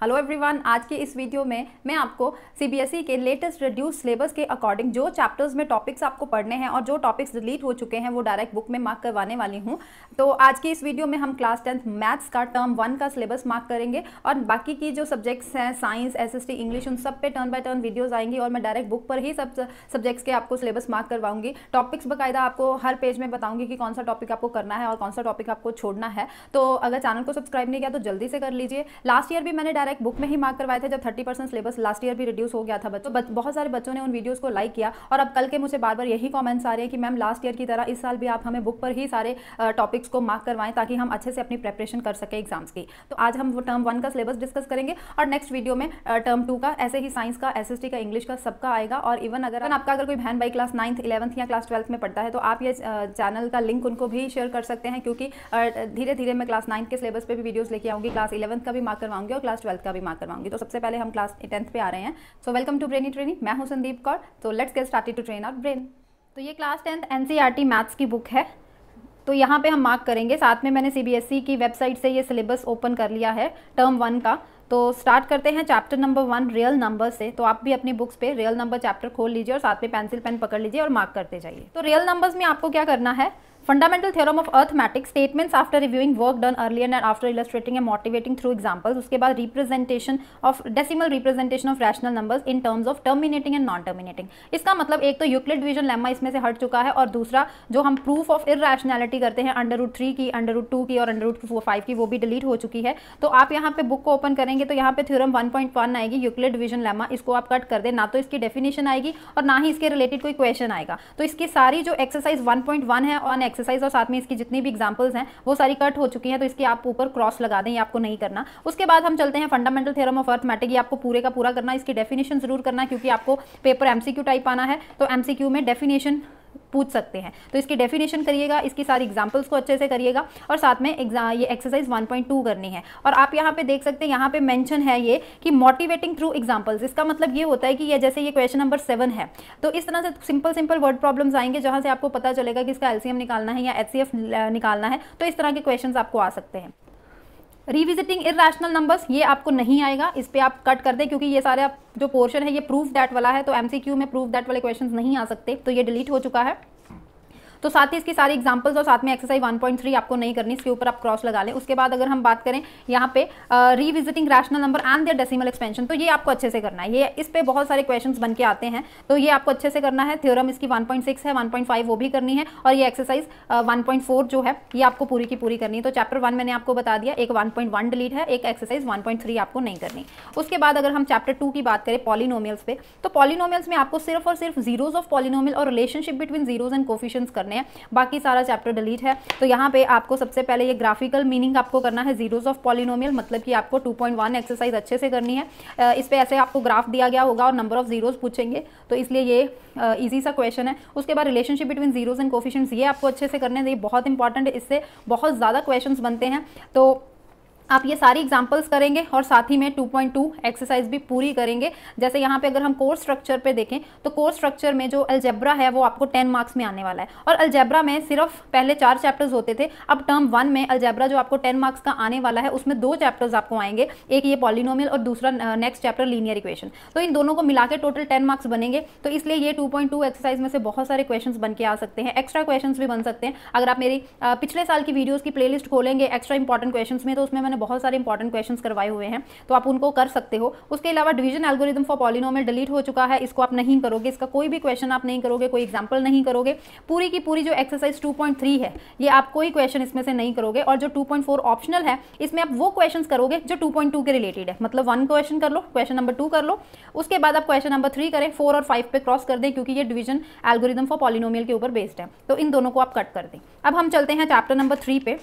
Hello everyone, आज के इस वीडियो में मैं आपको सीबीएसई के लेटेस्ट रिड्यूस सिलेबस के अकॉर्डिंग जो चैप्टर्स में टॉपिक्स आपको पढ़ने हैं और जो टॉपिक्स डिलीट हो चुके हैं वो डायरेक्ट बुक में मार्क करवाने वाली हूं। तो आज की इस वीडियो में हम क्लास 10th मैथ्स का टर्म 1 का सिलेबस मार्क करेंगे और बाकी की जो सब्जेक्ट्स हैं साइंस, एसएसटी, इंग्लिश, उन सब पे टर्न बाय टर्न वीडियोज़ आएंगी और मैं डायरेक्ट बुक पर ही सब सब्जेक्ट्स के आपको सिलेबस मार्क करवाऊंगी। टॉपिक्स बाकायदा आपको हर पेज में बताऊंगी कि कौन सा टॉपिक आपको करना है और कौन सा टॉपिक आपको छोड़ना है। तो अगर चैनल को सब्सक्राइब नहीं किया तो जल्दी से कर लीजिए। लास्ट ईयर भी मैंने डायरेक्ट बुक में ही मार्क करवाए थे जब 30% सिलेबस लास्ट ईयर भी रिड्यूस हो गया था बच्चों। बहुत सारे बच्चों ने उन वीडियोस को लाइक किया और अब कल के मुझे बार बार यही कमेंट्स आ रहे हैं कि मैम लास्ट ईयर की तरह इस साल भी आप हमें बुक पर ही सारे टॉपिक्स को मार्क करवाएं ताकि हम अच्छे से अपनी प्रेपरेशन कर सकें एग्जाम्स की। तो आज हम वो टर्म 1 का सिलेबस डिस्कस करेंगे और नेक्स्ट वीडियो में टर्म 2 का, ऐसे ही साइंस का, एसएसटी का, इंग्लिश का सबका आएगा। और इवन अगर आपका कोई बहन भाई क्लास 9th, 11th या क्लास 12th में पढ़ता है तो आप ये चैनल का लिंक उनको भी शेयर कर सकते हैं, क्योंकि धीरे धीरे मैं क्लास 9th के सिलेबस पे भी वीडियोस लेके आऊंगी, क्लास 11th का भी मार्क करवाऊंगी और क्लास 12th का भी मार्क करवाऊंगी। तो सबसे पहले हम क्लास 10th पे आ रहे हैं। So welcome to Brainy Training, मैं हूं संदीप कौर। तो let's get started to train our brain. तो ये क्लास 10th एनसीईआरटी मैथ्स की बुक है, तो यहाँ पे हम मार्क करेंगे। साथ में मैंने सीबीएसई की वेबसाइट से ये सिलेबस ओपन कर लिया है टर्म 1 का। तो स्टार्ट करते हैं चैप्टर नंबर 1 रियल नंबर से। तो आप भी अपनी बुक्स पे रियल नंबर चैप्टर खोल लीजिए और साथ में पेंसिल पेन पकड़ लीजिए और मार्क करते जाइए। तो रियल नंबर्स में आपको क्या करना है, fundamental theorem of arithmetics, statements after reviewing work done earlier and after illustrating and motivating through examples. उसके बाद representation of decimal representation of rational numbers in terms of terminating and non terminating. इसका मतलब एक तो Euclid division lemma इसमें से हट चुका है और दूसरा जो हम प्रूफ ऑफ इरैशनैलिटी करते हैं √3 की, √2 की और √5 की, वो भी डिलीट हो चुकी है। तो आप यहाँ पे बुक को ओपन करेंगे तो यहाँ पे थ्योरम 1.1 आएगी, यूक्लिड डिवीजन लेम्मा। इसको आप कट कर दे, ना तो इसकी डेफिनेशन आएगी और ना ही इसके रिलेटेड कोई क्वेश्चन आएगा। तो इसकी सारी जो एक्सरसाइज 1.1 है और एक्सरसाइज और साथ में जितनी भी एग्जांपल्स हैं वो सारी कट हो चुकी हैं, तो इसकी आप ऊपर क्रॉस लगा दें, ये आपको नहीं करना। उसके बाद हम चलते हैं फंडामेंटल थ्योरम ऑफ अर्थमेटिक। ये आपको पूरे का पूरा करना है, इसकी डेफिनेशन जरूर करना है क्योंकि आपको पेपर एमसीक्यू टाइप आना है, तो एमसीक्यू में डेफिनेशन पूछ सकते हैं। तो इसकी डेफिनेशन करिएगा, इसकी सारी एग्जांपल्स को अच्छे से करिएगा और साथ में ये एक्सरसाइज 1.2 करनी है। और आप यहाँ पे देख सकते हैं, यहाँ पे मेंशन है ये कि मोटिवेटिंग थ्रू एग्जांपल्स। इसका मतलब ये होता है कि ये जैसे ये क्वेश्चन नंबर 7 है, तो इस तरह से सिंपल वर्ड प्रॉब्लम्स आएंगे जहाँ से आपको पता चलेगा कि इसका एलसीएम निकालना है या एचसीएफ निकालना है। तो इस तरह के क्वेश्चन आपको आ सकते हैं। रिविजिटिंग इरैशनल नंबर्स, ये आपको नहीं आएगा, इस पे आप कट कर दें क्योंकि ये सारे जो पोर्शन है ये प्रूफ दैट वाला है, तो एमसीक्यू में प्रूफ दैट वाले क्वेश्चंस नहीं आ सकते, तो ये डिलीट हो चुका है। तो साथ ही इसकी सारी एग्जांपल्स और साथ में एक्सरसाइज 1.3 आपको नहीं करनी, इसके ऊपर आप क्रॉस लगा लें। उसके बाद अगर हम बात करें यहाँ पे revisiting rational number and their decimal expansion, तो ये आपको अच्छे से करना है। ये इस पे बहुत सारे क्वेश्चंस बन के आते हैं, तो ये आपको अच्छे से करना है। थ्योरम इसकी 1.6 है, 1.5 वो भी करनी है और ये एक्सरसाइज 1.4 जो है ये आपको पूरी की पूरी करनी है। तो चैप्टर 1 मैंने आपको बता दिया, एक 1.1 डिलीट है, एक एक्सरसाइज 1.3 आपको नहीं करनी। उसके बाद अगर हम चैप्टर 2 की बात करें पॉलिनोमियल्स पे, तो पॉलिनोमियल्स में आपको सिर्फ और सिर्फ जीरोज ऑफ पॉलिनोमियल और relationship between zeros and coefficients करने हैं, बाकी सारा चैप्टर डिलीट है। तो यहाँ पे आपको सबसे पहले ये ग्राफिकल मीनिंग आपको करना है जीरोज ऑफ पॉलिनोमियल, मतलब कि आपको 2.1 एक्सरसाइज अच्छे से करनी है। इस पे ऐसे आपको ग्राफ दिया गया होगा और नंबर ऑफ जीरोज पूछेंगे, तो इसलिए ये इजी सा क्वेश्चन है। उसके बाद relationship between zeros and coefficients, ये आपको अच्छे से करने हैं, ये बहुत इंपॉर्टेंट है, इससे बहुत ज़्यादा क्वेश्चंस बनते हैं। तो आप ये सारी एग्जांपल्स करेंगे और साथ ही में 2.2 एक्सरसाइज भी पूरी करेंगे। जैसे यहाँ पे अगर हम कोर्स स्ट्रक्चर पे देखें तो कोर्स स्ट्रक्चर में जो अलजेब्रा है वो आपको 10 मार्क्स में आने वाला है और अलजेब्रा में सिर्फ पहले 4 चैप्टर्स होते थे। अब टर्म 1 में अलजेब्रा जो आपको 10 मार्क्स का आने वाला है उसमें 2 चैप्टर्स आपको आएंगे, एक ये पॉलिनोमियल और दूसरा नेक्स्ट चैप्टर लीनियर इक्वेशन। तो इन दोनों को मिला के टोटल 10 मार्क्स बनेंगे, तो इसलिए ये 2.2 एक्सरसाइज में से बहुत सारे क्वेश्चन बन के आ सकते हैं, एक्स्ट्रा क्वेश्चन भी बन सकते हैं। अगर आप मेरी पिछले साल की वीडियोज़ की प्लेलिस्ट खोलेंगे एक्स्ट्रा इंपॉर्टेंट क्वेश्चन में, तो उसमें मैंने बहुत सारे इंपॉर्टेंट क्वेश्चंस करवाए हुए हैं, तो आप उनको कर सकते हो। उसके अलावा division algorithm for polynomial delete हो चुका है, इसको आप नहीं करोगे, इसका कोई भी क्वेश्चन आप नहीं करोगे, कोई एग्जांपल नहीं करोगे। पूरी की पूरी जो एक्सरसाइज 2.3 है ये आप कोई क्वेश्चन इसमें से नहीं करोगे और जो 2.4 ऑप्शनल है इसमें आप वो क्वेश्चंस करोगे जो 2.2 के रिलेटेड है। मतलब 1 क्वेश्चन कर लो, क्वेश्चन नंबर 2 कर लो, उसके बाद आप क्वेश्चन नंबर 3 करें, 4 और 5 पे क्रॉस कर दें क्योंकि ये डिवीजन एल्गोरिथम फॉर पॉलिनोमियल के ऊपर बेस्ड है। तो इन दोनों को आप कट कर दें। अब हम चलते हैं चैप्टर नंबर 3 पे।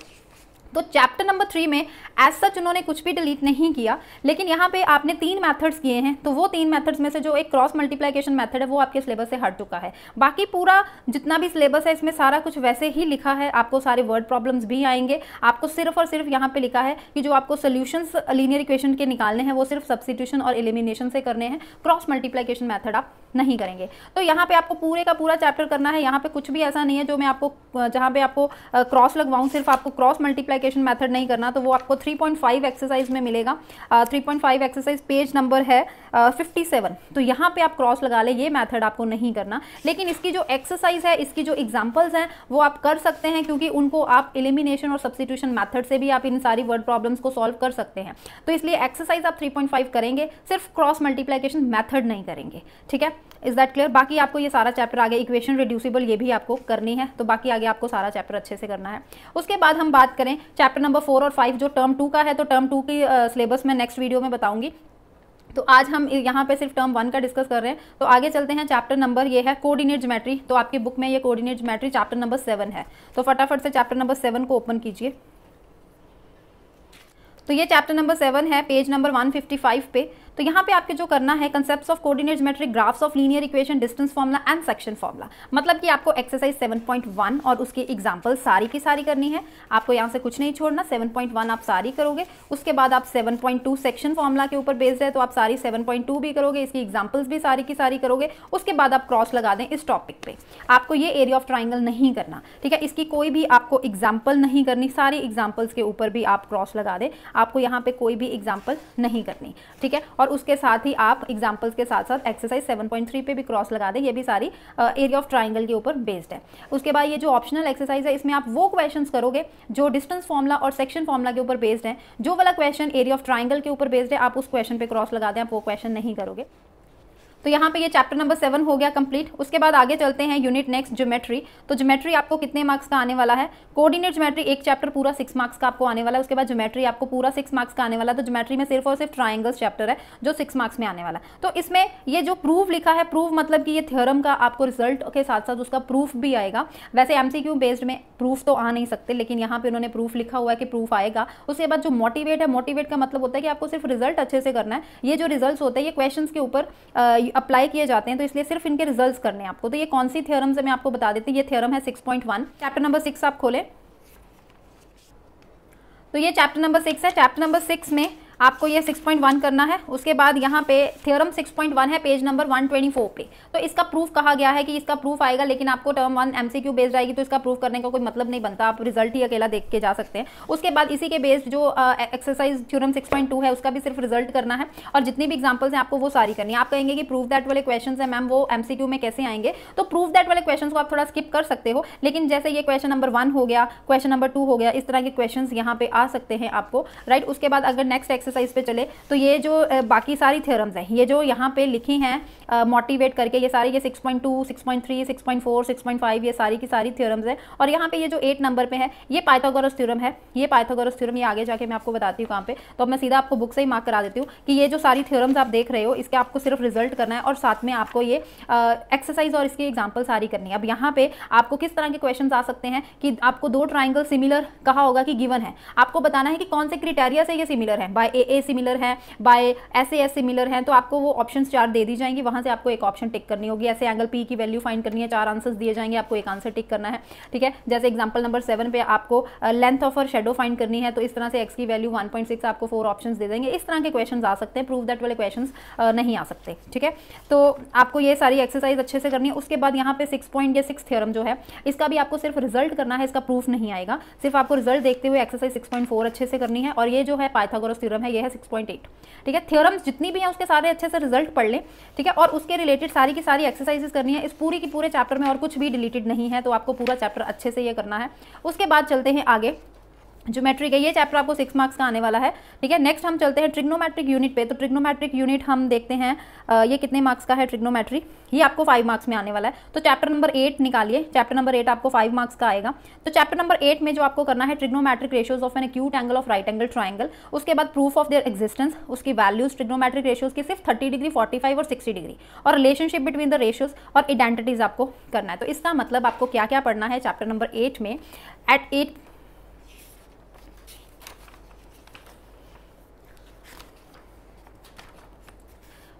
तो चैप्टर नंबर 3 में एज सच उन्होंने कुछ भी डिलीट नहीं किया, लेकिन यहाँ पे आपने 3 मेथड्स किए हैं, तो वो 3 मेथड्स में से जो एक क्रॉस मल्टीप्लिकेशन मेथड है वो आपके सिलेबस से हट चुका है। बाकी पूरा जितना भी सिलेबस है इसमें सारा कुछ वैसे ही लिखा है, आपको सारे वर्ड प्रॉब्लम्स भी आएंगे। आपको सिर्फ और सिर्फ यहाँ पे लिखा है कि जो आपको सोल्यूशंस लीनियर इक्वेशन के निकालने हैं वो सिर्फ सब्स्टिट्यूशन और एलिमिनेशन से करने हैं, क्रॉस मल्टीप्लिकेशन मेथड आप नहीं करेंगे। तो यहाँ पे आपको पूरे का पूरा चैप्टर करना है। यहाँ पे कुछ भी ऐसा नहीं है जो मैं आपको जहाँ पे आपको क्रॉस लगवाऊँ, सिर्फ आपको क्रॉस मल्टीप्लिकेशन मेथड नहीं करना, तो वो आपको 3.5 एक्सरसाइज में मिलेगा। 3.5 एक्सरसाइज पेज नंबर है 57। तो यहाँ पे आप क्रॉस लगा ले, ये मेथड आपको नहीं करना। लेकिन इसकी जो एक्सरसाइज है, इसकी जो एग्जाम्पल्स हैं वो आप कर सकते हैं, क्योंकि उनको आप एलिमिनेशन और सब्स्टिट्यूशन मेथड से भी आप इन सारी वर्ड प्रॉब्लम्स को सॉल्व कर सकते हैं। तो इसलिए एक्सरसाइज आप 3.5 करेंगे, सिर्फ क्रॉस मल्टीप्लिकेशन मेथड नहीं करेंगे। ठीक है, इज दैट क्लियर? बाकी आपको ये सारा चैप्टर आगे इक्वेशन रिड्यूसिबल ये भी आपको करनी है, तो बाकी आगे आपको सारा चैप्टर अच्छे से करना है। उसके बाद हम बात करें चैप्टर नंबर 4 और 5 जो टर्म 2 का है, तो टर्म 2 की सिलेबस मैं नेक्स्ट वीडियो में बताऊंगी। तो आज हम यहाँ पे सिर्फ टर्म 1 का डिस्कस कर रहे हैं। तो आगे चलते हैं, चैप्टर नंबर ये है कोऑर्डिनेट ज्योमेट्री। तो आपकी बुक में ये कोऑर्डिनेट ज्योमेट्री चैप्टर नंबर 7 है। तो फटाफट से चैप्टर नंबर 7 को ओपन कीजिए। तो ये चैप्टर नंबर 7 है, पेज नंबर 155 पे। तो यहाँ पे आपके जो करना है, concepts of coordinate geometry, graphs of linear equation, distance formula and section formula. मतलब कि आपको एक्सरसाइज 7.1 और उसकी एग्जांपल सारी की सारी करनी है। आपको यहाँ से कुछ नहीं छोड़ना, 7.1 आप सारी करोगे। उसके बाद आप 7.2 सेक्शन फार्मूला के ऊपर बेस्ड है, तो आप सारी 7.2 भी करोगे, इसकी एग्जाम्पल्स भी सारी की सारी करोगे। उसके बाद आप क्रॉस लगा दें इस टॉपिक पे। आपको ये एरिया ऑफ ट्राइंगल नहीं करना, ठीक है? इसकी कोई भी आपको एग्जाम्पल नहीं करनी, सारी एग्जाम्पल्स के ऊपर भी आप क्रॉस लगा दें। आपको यहाँ पे कोई भी एग्जाम्पल नहीं करनी, ठीक है? और उसके साथ ही आप एग्जांपल्स के साथ साथ एक्सरसाइज 7.3 पे भी क्रॉस लगा दें। ये भी सारी एरिया ऑफ ट्राइंगल के ऊपर बेस्ड है। उसके बाद ये जो ऑप्शनल एक्सरसाइज है, इसमें आप वो क्वेश्चंस करोगे जो डिस्टेंस फार्मूला और सेक्शन फार्मूला के ऊपर बेस्ड है। जो वाला क्वेश्चन एरिया ऑफ ट्राइंगल के ऊपर बेस्ड है, आप उस क्वेश्चन पे क्रॉस लगा दें, आप वो क्वेश्चन नहीं करोगे। तो यहाँ पे ये चैप्टर नंबर 7 हो गया कंप्लीट। उसके बाद आगे चलते हैं यूनिट नेक्स्ट ज्योमेट्री। तो ज्योमेट्री आपको कितने मार्क्स का आने वाला है? कोऑर्डिनेट ज्योमेट्री एक चैप्टर पूरा 6 मार्क्स का आपको आने वाला है। उसके बाद ज्योमेट्री आपको पूरा 6 मार्क्स का आने वाला है। तो ज्योमेट्री में सिर्फ और सिर्फ ट्राइंगल्स चैप्टर है जो 6 मार्क्स में आने वाला है। तो इसमें ये जो प्रूफ लिखा है, प्रूफ मतलब कि ये थ्योरम का आपको रिजल्ट के साथ साथ उसका प्रूफ भी आएगा। वैसे एमसीक्यू बेस्ड में प्रूफ तो आ नहीं सकते, लेकिन यहाँ पे उन्होंने प्रूफ लिखा हुआ है कि प्रूफ आएगा। उसके बाद जो मोटिवेट है, मोटिवेट का मतलब होता है कि आपको सिर्फ रिजल्ट अच्छे से करना है। ये जो रिजल्ट होते हैं ये क्वेश्चन के ऊपर अप्लाई किए जाते हैं, तो इसलिए सिर्फ इनके रिजल्ट्स करने हैं आपको। तो ये कौन सी थ्योरम है मैं आपको बता देती हूँ। ये थ्योरम है 6.1, चैप्टर नंबर 6 आप खोलें। तो ये चैप्टर नंबर 6 है। चैप्टर नंबर 6 में आपको ये 6.1 करना है। उसके बाद यहाँ पे थ्योरम 6.1 है, पेज नंबर 124 पे। तो इसका प्रूफ कहा गया है कि इसका प्रूफ आएगा, लेकिन आपको टर्म 1 एमसीक्यू बेस्ड आएगी, तो इसका प्रूफ करने का कोई मतलब नहीं बनता। आप रिजल्ट ही अकेला देख के जा सकते हैं। उसके बाद इसी के बेस्ड जो एक्सरसाइज थ्योरम 6.2 है, उसका भी सिर्फ रिजल्ट करना है, और जितनी भी एग्जाम्पल्स हैं आपको वो सारी करनी है। आप कहेंगे कि प्रूफ दैट वाले क्वेश्चन है मैम, वो एमसीक्यू में कैसे आएंगे? तो प्रूफ दैट वाले क्वेश्चन को आप थोड़ा स्किप कर सकते हो, लेकिन जैसे ये क्वेश्चन नंबर 1 हो गया, क्वेश्चन नंबर 2 हो गया, इस तरह के क्वेश्चन यहाँ पे आ सकते हैं आपको, राइट। उसके बाद अगर नेक्स्ट एक्सरसाइज पे चले, तो ये जो बाकी सारी थ्योरम्स हैं, ये जो यहाँ पे लिखी हैं मोटिवेट करके, ये सारी ये 6.2, 6.3, 6.4, 6.5 ये सारी की सारी थ्योरम्स है। और यहाँ पे ये जो 8 नंबर पे है, ये पाइथागोरस थ्योरम है। ये पाइथागोरस थ्योरम ये आगे जाके मैं आपको बताती हूँ कहाँ पे। तो अब मैं सीधा आपको बुक से ही मार्क करा देती हूँ कि ये जो सारी थ्योरम्स आप देख रहे हो, इसके आपको सिर्फ रिजल्ट करना है, और साथ में आपको ये एक्सरसाइज और इसकी एग्जाम्पल सारी करनी है। अब यहाँ पे आपको किस तरह के क्वेश्चन आ सकते हैं कि आपको 2 ट्राइंगल सिमिलर कहा होगा कि गिवन है, आपको बताना है कि कौन से क्राइटेरिया से ये सिमिलर है। बाय ए सिमिलर है, बाय ऐसे सिमिलर हैं, तो आपको वो ऑप्शन 4 दे दी जाएंगी, वहां से आपको एक ऑप्शन टिक करनी होगी। ऐसे एंगल पी की वैल्यू फाइंड करनी है, 4 आंसर्स दिए जाएंगे, आपको एक आंसर टिक करना है, ठीक है। जैसे एग्जांपल नंबर 7 पे आपको लेंथ ऑफ और शेडो फाइंड करनी है, तो इस तरह से एक्स की वैल्यू 1.6, आपको 4 ऑप्शंस दे देंगे। इस तरह के क्वेश्चंस आ सकते हैं, प्रूफ दैट वाले क्वेश्चंस नहीं आ सकते, ठीक है। तो आपको ये सारी एक्सरसाइज अच्छे से करनी है। उसके बाद यहाँ पे 6 थ्योरम जो है, इसका भी आपको सिर्फ रिजल्ट करना है, इसका प्रूफ नहीं आएगा। सिर्फ आपको रिजल्ट देखते हुए एक्सरसाइज 6.4 अच्छे से करनी है। और ये जो है पाइथागोरस थ्योरम है, ये है 6.8, ठीक है। थ्योरम्स जितनी भी हैं उसके सारे अच्छे से रिजल्ट पढ़ लें, ठीक है। और उसके रिलेटेड सारी की सारी एक्सरसाइजेस करनी है। इस पूरी की पूरे चैप्टर में और कुछ भी डिलीटेड नहीं है, तो आपको पूरा चैप्टर अच्छे से ये करना है। उसके बाद चलते हैं आगे, ज्योमेट्री का ये चैप्टर आपको 6 मार्क्स का आने वाला है, ठीक है। नेक्स्ट हम चलते हैं ट्रिग्नोमेट्रिक यूनिट पे। तो ट्रिग्नोमेट्रिक यूनिट हम देखते हैं ये कितने मार्क्स का है। ट्रिग्नोमेट्री ये आपको 5 मार्क्स में आने वाला है। तो चैप्टर नंबर 8 निकालिए। चैप्टर नंबर 8 आपको 5 मार्क्स का आएगा। तो चैप्टर नंबर 8 में जो आपको करना है, trigonometric ratios of an acute angle of right angle triangle. उसके बाद प्रूफ ऑफ देयर एग्जिस्टेंस, उसकी वैल्यूज, ट्रिग्नोमेट्रिक रेशियोज की सिर्फ 30 डिग्री, 45 और 60 डिग्री, और रिलेशनशिप बिटवीन द रेशियोज और आइडेंटिटीज आपको करना है। तो इसका मतलब आपको क्या क्या पढ़ना है चैप्टर नंबर 8 में। एट 8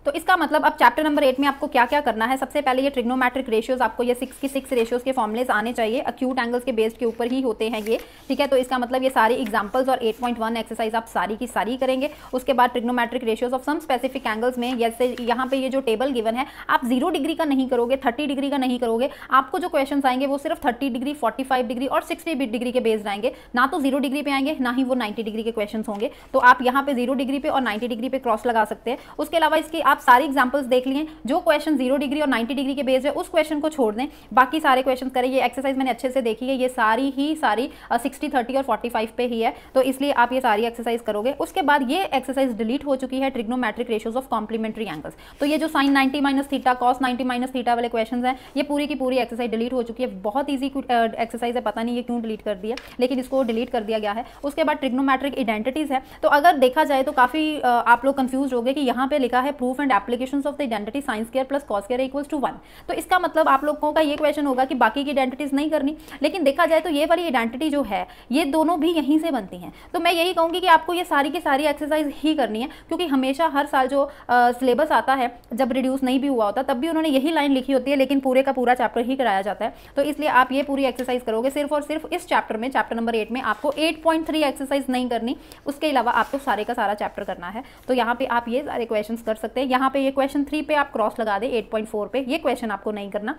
तो तो इसका मतलब अब चैप्टर नंबर 8 में आपको क्या क्या करना है। सबसे पहले ये ट्रिग्नोमेट्रिक रेशियोज, आपको ये 6 की 6 रेशियोज के फॉर्मुलेज आने चाहिए, अक्यूट एंगल्स के बेस्ड के ऊपर ही होते हैं ये, ठीक है। तो इसका मतलब ये सारी एग्जांपल्स और 8.1 एक्सरसाइज आप सारी की सारी करेंगे। उसके बाद trigonometric ratios of some specific angles में, जैसे यहाँ पे ये जो टेबल गिवन है, आप 0 डिग्री का नहीं करोगे, 30 डिग्री का नहीं करोगे, आपको जो क्वेश्चन आएंगे वो सिर्फ 30 डिग्री, 45 डिग्री और 60 डिग्री के बेस्ड आएंगे, ना तो 0 डिग्री पे आएंगे, ना ही वो 90 डिग्री के क्वेश्चन होंगे। तो आप यहाँ पे 0 डिग्री पे और 90 डिग्री पे क्रॉस लगा सकते हैं। उसके अलावा इसकी आप सारी एग्जांपल्स देख लिए, जो क्वेश्चन 0 डिग्री और 90 डिग्री के बेस्ड है उस क्वेश्चन को छोड़ दें, बाकी सारे क्वेश्चन करें। ये एक्सरसाइज मैंने अच्छे से देखी है, ये सारी 60, 30 और 45 पे ही है, तो इसलिए आप ये सारी एक्सरसाइज करोगे। उसके बाद ये एक्सरसाइज डिलीट हो चुकी है, trigonometric ratios of complementary angles. तो ये जो sin 90 minus theta, cos 90 minus theta वाले क्वेश्चन हैं, ये पूरी की पूरी एक्सरसाइज डिलीट हो चुकी है। बहुत ईजी एक्सरसाइज है, पता नहीं ये क्यों डिलीट कर दिया, लेकिन इसको डिलीट कर दिया गया है। उसके बाद ट्रिग्नोमेट्रिक आइडेंटिटीज है। तो अगर देखा जाए तो काफी आप लोग कंफ्यूज हो गए कि यहाँ पे लिखा है proof and applications of the identity sin square plus cos square equals to 1। तो इसका मतलब आप लोगों का ये क्वेश्चन होगा कि बाकी की आइडेंटिटीज नहीं करनी, लेकिन देखा जाए तो ये वाली आइडेंटिटी जो है ये दोनों भी यहीं से बनती हैं। तो मैं यही कहूंगी कि आपको ये सारी की सारी एक्सरसाइज ही करनी है, क्योंकि हमेशा हर साल जो सिलेबस आता है, जब रिड्यूस नहीं भी हुआ होता तब भी उन्होंने यही लाइन लिखी होती है, लेकिन पूरे का पूरा चैप्टर ही कराया जाता है। तो इसलिए आप ये पूरी एक्सरसाइज करोगे सिर्फ और सिर्फ इस चैप्टर में, चैप्टर नंबर 8 में। आपको 8.3 एक्सरसाइज नहीं करनी, उसके अलावा आपको सारे का सारा चैप्टर करना है। तो यहाँ पे आप ये सारे क्वेश्चन कर सकते हैं। यहाँ पे ये क्वेश्चन 3 पे आप क्रॉस लगा दें, 8.4 पे ये क्वेश्चन आपको नहीं करना,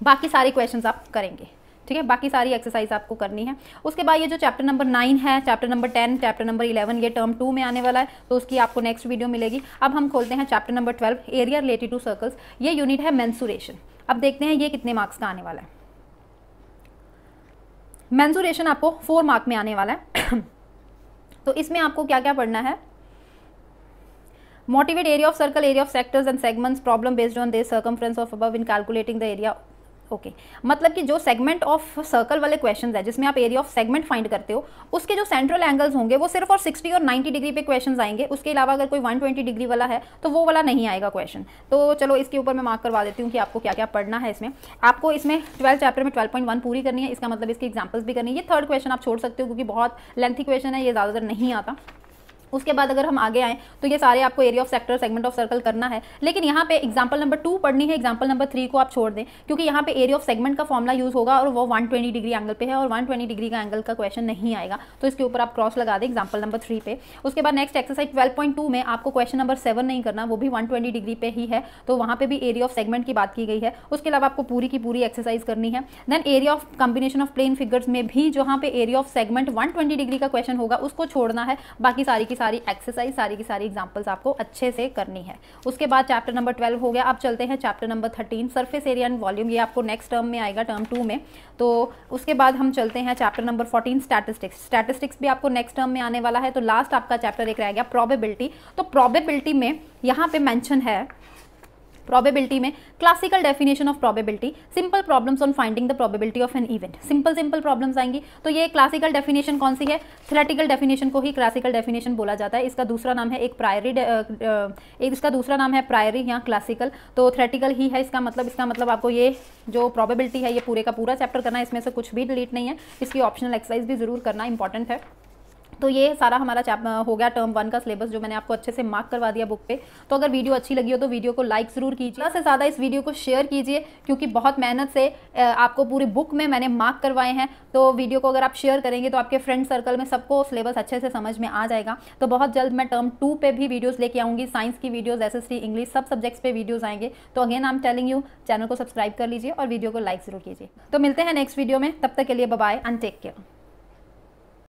बाकी सारे क्वेश्चन आप करेंगे, ठीक है। बाकी सारी एक्सरसाइज आपको करनी है। उसके बाद ये जो चैप्टर नंबर 9 है, चैप्टर नंबर 10, चैप्टर नंबर 11, ये टर्म 2 में आने वाला है, तो उसकी आपको नेक्स्ट वीडियो मिलेगी। अब हम खोलते हैं chapter number 12, area related to circles. ये यूनिट है मेंसुरेशन। अब देखते हैं ये कितने मार्क्स का आने वाला है। मेंसुरेशन आपको 4 मार्क में आने वाला है। तो इसमें आपको क्या क्या पढ़ना है? Motivate area of circle, area of sectors and segments, problem based on this, circumference of above in calculating the area. Okay, मतलब कि जो सेगमेंट ऑफ सर्कल वाले क्वेश्चंस है, जिसमें आप एरिया ऑफ सेगमेंट फाइंड करते हो, उसके जो सेंट्रल एंगल्स होंगे वो सिर्फ और 60 और 90 डिग्री पे क्वेश्चंस आएंगे। उसके अलावा अगर कोई 120 डिग्री वाला है तो वो वाला नहीं आएगा क्वेश्चन। तो चलो इसके ऊपर मैं मार्क करवा देती हूँ कि आपको क्या क्या पढ़ना है इसमें। आपको इसमें 12 चैप्टर में 12.1 पूरी करनी है, इसका मतलब इसकी एग्जाम्पल्स भी करनी है। ये 3rd क्वेश्चन आप छोड़ सकते हो, क्योंकि बहुत लेंथी क्वेश्चन है, ये ज़्यादातर नहीं आता। उसके बाद अगर हम आगे आएँ तो ये सारे आपको area of sector, segment of circle करना है, लेकिन यहाँ पे एग्जांपल नंबर 2 पढ़नी है, एग्जांपल नंबर 3 को आप छोड़ दें, क्योंकि यहाँ पे एरिया ऑफ सेगमेंट का फॉर्मुला यूज होगा और वो 120 डिग्री एंगल पे है, और 120 डिग्री का एंगल का क्वेश्चन नहीं आएगा, तो इसके ऊपर आप क्रॉस लगा दें एग्जांपल नंबर 3 पे। उसके बाद नेक्स्ट एक्सरसाइज 12.2 में आपको क्वेश्चन नंबर 7 नहीं करना, वो भी 120 डिग्री पे ही है, तो वहाँ पे भी एरिया ऑफ सेगमेंट की बात की गई है। उसके अलावा आपको पूरी की पूरी एक्सरसाइज करनी है। Then area of combination of plane figures में भी जहाँ पे एरिया ऑफ सेगमेंट 120 डिग्री का क्वेश्चन होगा उसको छोड़ना है, बाकी सारी की सारी एक्सरसाइज, सारी की सारी एग्जांपल्स आपको अच्छे से करनी है। उसके बाद चैप्टर नंबर 12 हो गया। अब चलते हैं chapter number 13, surface area and volume. ये आपको नेक्स्ट टर्म में आएगा, टर्म 2 में। तो उसके बाद हम चलते हैं चैप्टर नंबर 14, स्टैटिस्टिक्स। स्टैटिस्टिक्स भी आपको नेक्स्ट टर्म में आने वाला है। तो लास्ट आपका चैप्टर एक रह गया, प्रोबेबिलिटी। तो प्रोबेबिलिटी में यहाँ पे मेंशन है, प्रोबेबिलिटी में classical definition of probability, simple problems on finding the probability of an event. Simple problems आएंगी। तो ये क्लासिकल डेफिनेशन कौन सी है? थ्योरेटिकल डेफिनेशन को ही क्लासिकल डेफिनेशन बोला जाता है। इसका दूसरा नाम है एक प्रायरी, इसका दूसरा नाम है प्रायरी या क्लासिकल। तो थ्योरेटिकल ही है इसका मतलब आपको ये जो प्रोबेबिलिटी है ये पूरे का पूरा चैप्टर करना है, इसमें से कुछ भी डिलीट नहीं है। इसकी ऑप्शनल एक्सरसाइज भी जरूर करना इंपॉर्टेंट है। तो ये सारा हमारा हो गया टर्म 1 का सिलेबस, जो मैंने आपको अच्छे से मार्क करवा दिया बुक पे। तो अगर वीडियो अच्छी लगी हो तो वीडियो को लाइक ज़रूर कीजिए, ज़्यादा से ज़्यादा इस वीडियो को शेयर कीजिए, क्योंकि बहुत मेहनत से आपको पूरी बुक में मैंने मार्क करवाए हैं। तो वीडियो को अगर आप शेयर करेंगे तो आपके फ्रेंड सर्कल में सबको सिलेबस अच्छे से समझ में आ जाएगा। तो बहुत जल्द मैं टर्म 2 पे भी वीडियोज़ लेके आऊँगी, साइंस की वीडियोज़, SST, इंग्लिश, सब सब्जेक्ट्स पे वीडियोज़ आएंगे। तो again I am telling you, channel को सब्सक्राइब कर लीजिए और वीडियो को लाइक ज़रूर कीजिए। तो मिलते हैं नेक्स्ट वीडियो में, तब तक के लिए bye bye and take care.